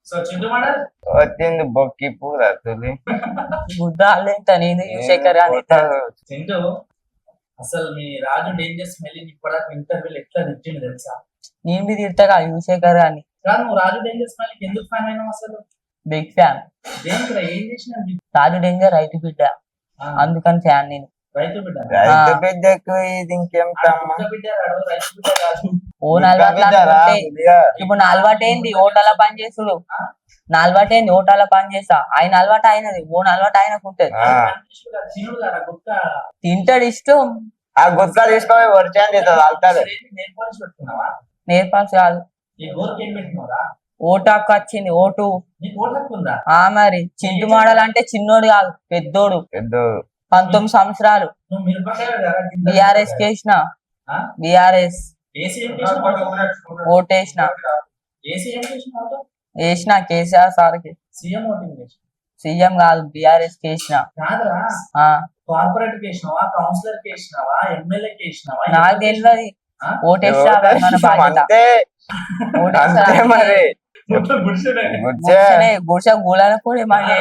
So Chintu model వచ్చింది బొక్కి పూర తొలి గుద్దాలే నేను యువశేఖర్ అని చింటూ అసలు మీ రాజు డేంజర్ స్మెల్ ఇప్పటిదాకా ఇంటర్వ్యూలు ఎట్లా తెచ్చిండు తెలుసా? నేను మీద తిడతాగా యువశేఖర్ అని. కాదు నువ్వు రాజు డేంజర్ స్మెల్ ఎందుకు ఫ్యాన్ అయినావు అసలు? Big fan. దేనికి ఏం చేసిన? రాజు డేంజర్ రైతు బిడ్డ, అందుకని ఫ్యాన్ నేను. రైతు బిడ్డ రైతు బిడ్డకు ఇది ఇంకేం తమ్మ బిడ్డ రాడు, రైతు బిడ్డ కాదు. ఓ అలవాటు ఇప్పుడు నా అలవాటు ఏంది ఓటాల పని చేసుడు, నా అలవాటు ఏంది ఓటాల పని చేస్తా. ఆయన అలవాటు అయినది, ఓన్ అలవాటు ఆయనకుంటది. తినుడు కదా గుక్క తింటాడు ఇష్టం. ఆ గుత్త తీసుకోపోయి వర్చాన్ చేస్తుంది వెళ్తాడు. నేర్పాల్సి పెట్టుకున్నావా? నేర్పాల్సి కాదు, ఈ గోర్కి ఏం పెట్టినావురా? ఓటు హక్కు వచ్చింది. ఓటు నీకు ఓటు హక్కు ఉందా? మరి చింటు మోడల్ అంటే చిన్నోడు కాదు, పెద్దోడు. పెద్దోడు 19 సంవత్సరాలు. నువ్వు మిరపకాయ కదా బిఆర్ఎస్ కేసిన, బిఆర్ఎస్ ఏసీఎం ఓటేసిన, ఏసీఎం చేసిన వేసిన కేసీఆర్ సార్కి. సీఎం ఓటింగ్ చేసిన సీఎం కాదు, బిఆర్ఎస్ కేసిన. కాదురా, కార్పొరేట్ కేసినావా, కౌన్సిలర్ కేసినావా, ఎమ్మెల్యే కేసినావా? నాకు తెలియదు. ఓటేస్తా మన బాధ్యత. అంతే అంతే మరి గుడిసె గూడనప్పుడు మళ్ళీ.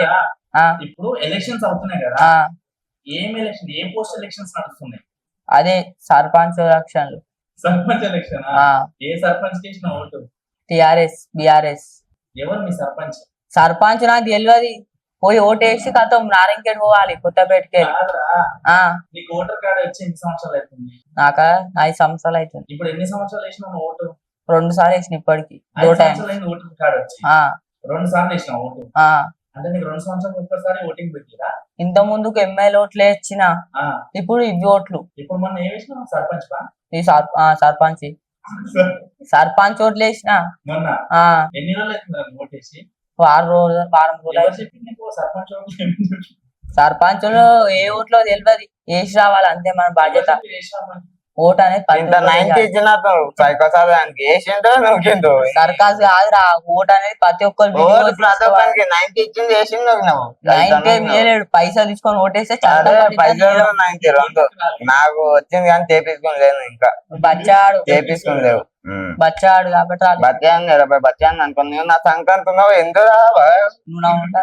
ఇప్పుడు ఎలక్షన్స్ అవుతున్నాయి కదా, ఏం ఎలక్షన్, ఏ పోస్ట్ ఎలక్షన్స్ నడుస్తున్నాయి? అదే సర్పంచ్ ఎలక్షన్లు. సర్పంచ్ ఎలక్షన్. ఏ సర్పంచ్ చేసిన ఓటు? టిఆర్ఎస్ బిఆర్ఎస్. ఎవరు మీ సర్పంచ్? సర్పంచ్ నాకు తెలియదు. పోయి ఓటేసి కథం నారాయణఖేడ్ పోవాలి, కొత్తపేటకి. నీకు ఓటర్ కార్డు వచ్చి ఎన్ని సంవత్సరాలు అవుతుంది? నాక 5 సంవత్సరాలు అవుతుంది. ఇప్పుడు ఎన్ని సంవత్సరాలు వేసినావు ఓటు? 2 సార్లు వేసిన ఇప్పటికి. ఓటర్ కార్డు వచ్చి 2 సార్లు వేసినావు ఓటు అంటే నీకు 2 సంవత్సరాలు ఒక్కసారి ఓటింగ్ పెట్టిరా? ఇంత ముందుకు ఎమ్మెల్యే ఓట్లు వేసిన, ఇప్పుడు ఇవి ఓట్లు. ఇప్పుడు మొన్న ఏం వేసినావు? సర్పంచ్ సర్పంచ్ సర్పంచ్ ఓట్లు వేసిన మొన్న. ఎన్ని రోజులు అవుతుంది ఓటేసి? 6 రోజులు, వారం రోజులు. సర్పంచ్ ఏ ఓట్లో తెలియదు, వేసి రావాలి అంతే మన బాధ్యత. ఓటు అనేది సర్కాస్ కాదురా, ఓటు అనేది ప్రతి ఒక్కరు. 90 పైసలు తీసుకొని ఓటేస్తే నాకు వచ్చింది కానీ చేపించుకోలేదు, ఇంకా బచ్చాడు చేపించుకోలేవు. బచ్చాడు కాబట్టి బచ్చాను అనుకున్నావు. నా సంక్రాంతి ఉన్నావు ఎందుకు నువ్వు నా ఉంటా